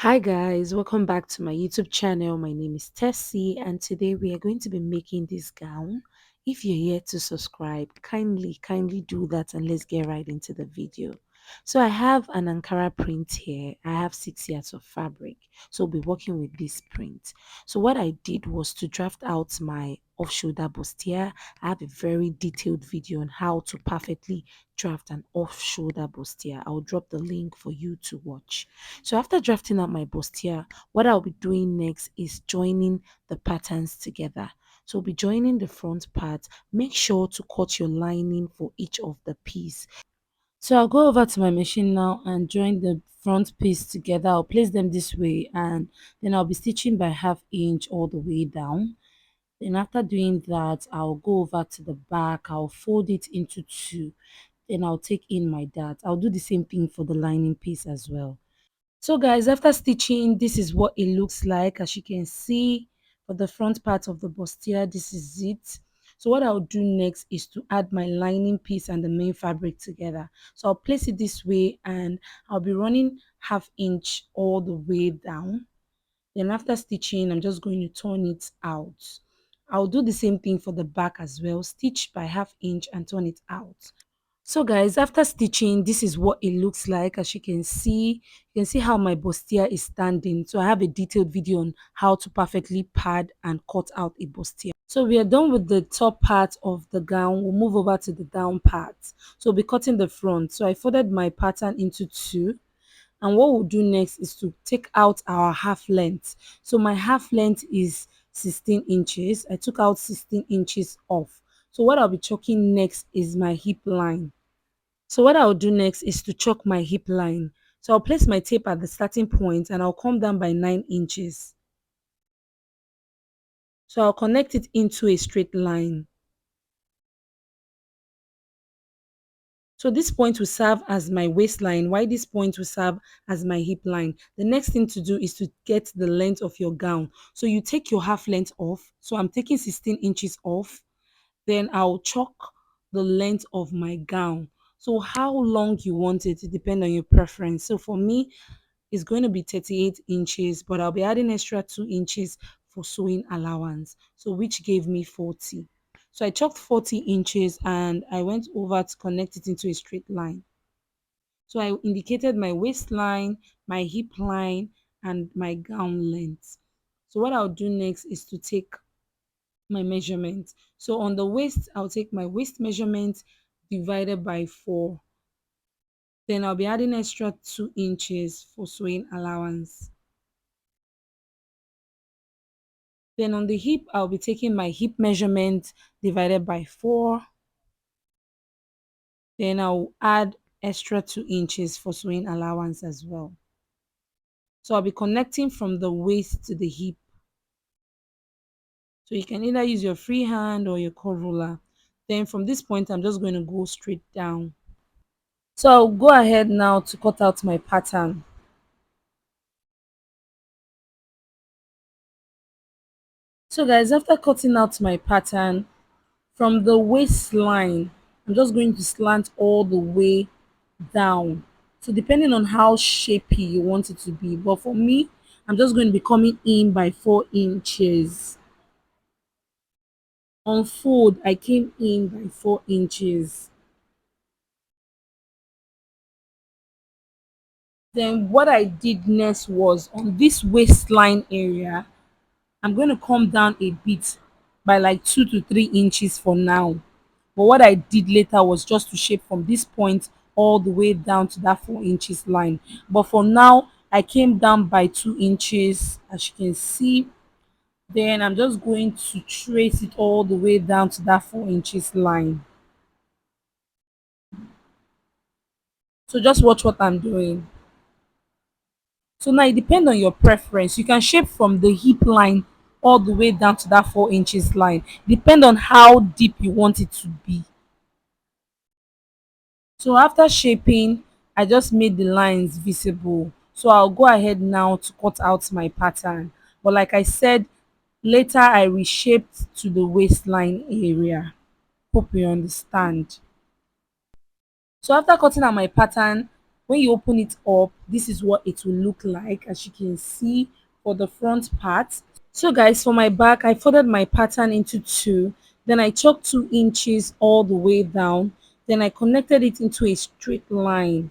Hi guys, welcome back to my YouTube channel. My name is Tessie and today we are going to be making this gown. If you're yet to subscribe, kindly do that and let's get right into the video. So I have an Ankara print here. I have 6 yards of fabric. So I'll be working with this print. So what I did was to draft out my off-shoulder bustier. I have a very detailed video on how to perfectly draft an off-shoulder bustier. I'll drop the link for you to watch. So after drafting out my bustier, what I'll be doing next is joining the patterns together. So I'll be joining the front part. Make sure to cut your lining for each of the piece. So I'll go over to my machine now and join the front piece together. I'll place them this way and then I'll be stitching by half inch all the way down. Then after doing that, I'll go over to the back. I'll fold it into two. Then I'll take in my dart. I'll do the same thing for the lining piece as well. So guys, after stitching, this is what it looks like. As you can see, for the front part of the bustier, this is it. So what I'll do next is to add my lining piece and the main fabric together. So I'll place it this way and I'll be running half inch all the way down. Then after stitching, I'm just going to turn it out. I'll do the same thing for the back as well. Stitch by half inch and turn it out. So guys, after stitching, this is what it looks like. As you can see how my bustier is standing. So I have a detailed video on how to perfectly pad and cut out a bustier. So we are done with the top part of the gown. We'll move over to the down part. So we'll be cutting the front. So I folded my pattern into two. And what we'll do next is to take out our half length. So my half length is 16 inches. I took out 16 inches off. So what I'll be chalking next is my hip line. So what I'll do next is to chalk my hip line. So I'll place my tape at the starting point and I'll come down by 9 inches. So I'll connect it into a straight line. So this point will serve as my waistline, while this point will serve as my hip line. The next thing to do is to get the length of your gown. So you take your half length off. So I'm taking 16 inches off. Then I'll chalk the length of my gown. So how long you want it, it depends on your preference. So for me, it's going to be 38 inches, but I'll be adding extra 2 inches for sewing allowance, so which gave me 40. So I chalked 40 inches and I went over to connect it into a straight line. So I indicated my waistline, my hip line, and my gown length. So what I'll do next is to take my measurement. So on the waist, I'll take my waist measurement divided by 4. Then I'll be adding extra 2 inches for sewing allowance. Then on the hip, I'll be taking my hip measurement divided by 4. Then I'll add extra 2 inches for sewing allowance as well. So I'll be connecting from the waist to the hip. So you can either use your free hand or your curve ruler. Then from this point, I'm just going to go straight down. So I'll go ahead now to cut out my pattern. So guys, after cutting out my pattern, from the waistline, I'm just going to slant all the way down. So depending on how shapy you want it to be, but for me, I'm just going to be coming in by 4 inches. On fold, I came in by 4 inches. Then what I did next was on this waistline area, I'm going to come down a bit by like 2 to 3 inches for now. But what I did later was just to shape from this point all the way down to that 4 inches line. But for now, I came down by 2 inches, as you can see. Then I'm just going to trace it all the way down to that 4 inches line. So just watch what I'm doing. So now it depends on your preference. You can shape from the hip line all the way down to that 4 inches line. Depend on how deep you want it to be. So after shaping, I just made the lines visible. So I'll go ahead now to cut out my pattern. But like I said, later I reshaped to the waistline area. Hope you understand. So after cutting out my pattern, When you open it up, this is what it will look like, as you can see for the front part. So guys, for my back, I folded my pattern into two, then I chalked 2 inches all the way down, then I connected it into a straight line.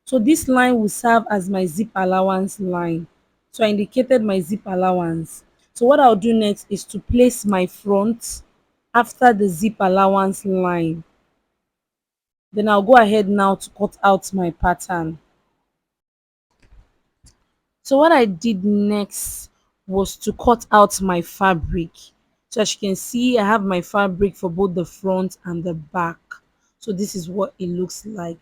So this line will serve as my zip allowance line. So I indicated my zip allowance. So what I'll do next is to place my front after the zip allowance line. Then I'll go ahead now to cut out my pattern. So what I did next was to cut out my fabric. So as you can see, I have my fabric for both the front and the back. So this is what it looks like.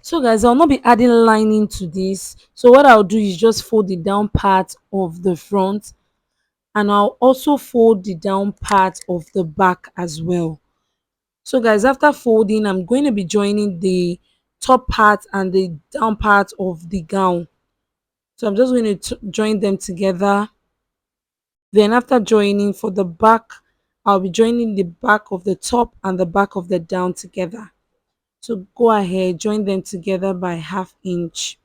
So guys, I'll not be adding lining to this. So what I'll do is just fold the down part of the front, and I'll also fold the down part of the back as well. So guys, after folding, I'm going to be joining the top part and the down part of the gown. So I'm just going to join them together. Then after joining for the back, I'll be joining the back of the top and the back of the down together. So go ahead, join them together by 1/2 inch.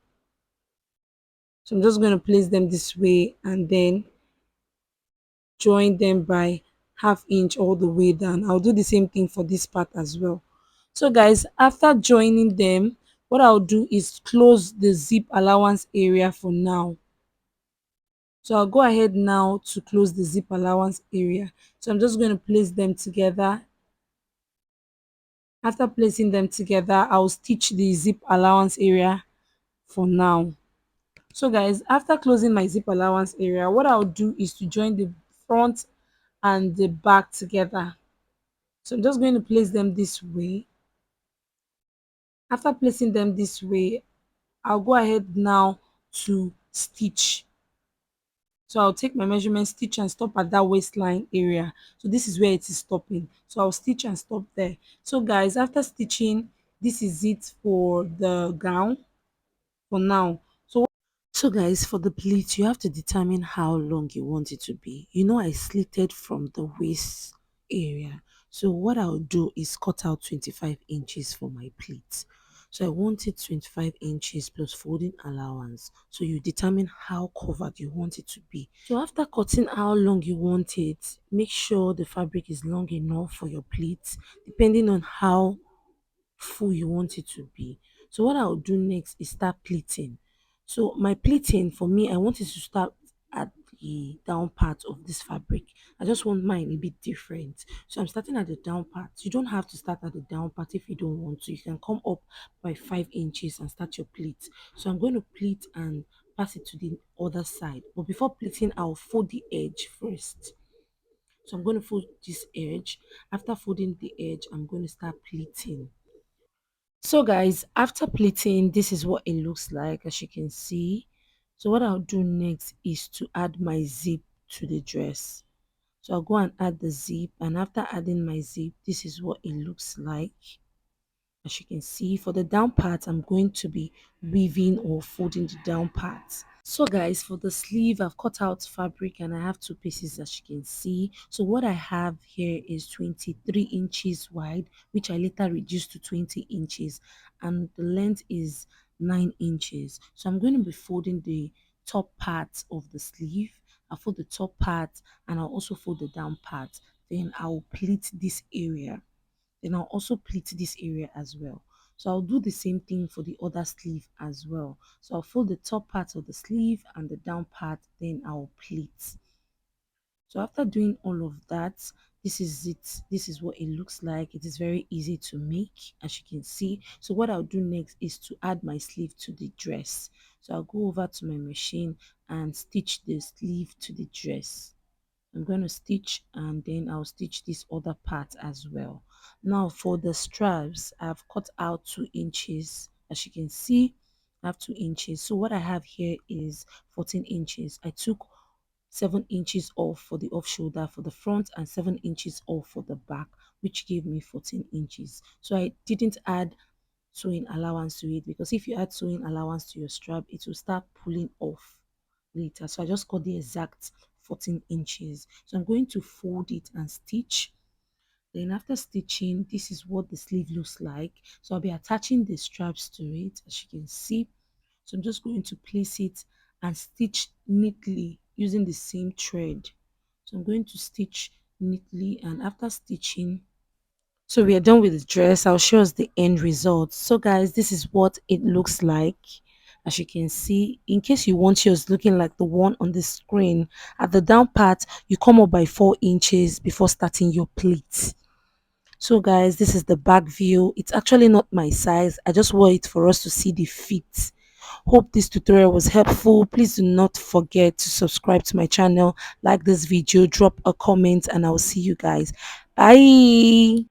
So I'm just going to place them this way and then join them by 1/2 inch all the way down. I'll do the same thing for this part as well. So guys, after joining them, what I'll do is close the zip allowance area for now. So I'll go ahead now to close the zip allowance area. So I'm just going to place them together. After placing them together, I'll stitch the zip allowance area for now. So guys, after closing my zip allowance area, what I'll do is to join the front and the back together. So I'm just going to place them this way. After placing them this way, I'll go ahead now to stitch. So I'll take my measurement, stitch and stop at that waistline area. So this is where it is stopping. So I'll stitch and stop there. So guys, after stitching, this is it for the gown for now. So guys, for the pleat, you have to determine how long you want it to be. You know, I slitted from the waist area. So what I'll do is cut out 25 inches for my pleat. So I wanted 25 inches plus folding allowance. So you determine how covered you want it to be. So after cutting how long you want it, make sure the fabric is long enough for your pleat, depending on how full you want it to be. So what I'll do next is start pleating. So my pleating, for me, I want it to start at the down part of this fabric. I just want mine a bit different. So I'm starting at the down part. You don't have to start at the down part if you don't want to. You can come up by 5 inches and start your pleat. So I'm going to pleat and pass it to the other side. But before pleating, I'll fold the edge first. So I'm going to fold this edge. After folding the edge, I'm going to start pleating. So guys, after pleating, this is what it looks like, as you can see. So what I'll do next is to add my zip to the dress. So I'll go and add the zip, and after adding my zip, this is what it looks like. As you can see, for the down part, I'm going to be weaving or folding the down part. So guys, for the sleeve, I've cut out fabric and I have 2 pieces, as you can see. So what I have here is 23 inches wide, which I later reduced to 20 inches, and the length is 9 inches. So I'm going to be folding the top part of the sleeve. I'll fold the top part and I'll also fold the down part. Then I'll pleat this area. Then I'll also pleat this area as well. So I'll do the same thing for the other sleeve as well. So I'll fold the top part of the sleeve and the down part, then I'll pleat. So after doing all of that, this is it. This is what it looks like. It is very easy to make, as you can see. So what I'll do next is to add my sleeve to the dress. So I'll go over to my machine and stitch the sleeve to the dress. I'm going to stitch and then I'll stitch this other part as well. Now for the straps, I've cut out 2 inches. As you can see, I have 2 inches. So what I have here is 14 inches. I took 7 inches off for the off shoulder for the front and 7 inches off for the back, which gave me 14 inches. So I didn't add sewing allowance to it, because if you add sewing allowance to your strap, it will start pulling off later. So I just got the exact 14 inches. So I'm going to fold it and stitch. Then after stitching, this is what the sleeve looks like. So I'll be attaching the straps to it, as you can see. So I'm just going to place it and stitch neatly using the same thread. So I'm going to stitch neatly, and after stitching, so we are done with the dress. I'll show us the end result. So guys, this is what it looks like. As you can see, in case you want yours looking like the one on the screen, at the down part, you come up by 4 inches before starting your pleats. So guys, this is the back view. It's actually not my size. I just wore it for us to see the fit. Hope this tutorial was helpful. Please do not forget to subscribe to my channel, like this video, drop a comment, and I'll see you guys. Bye.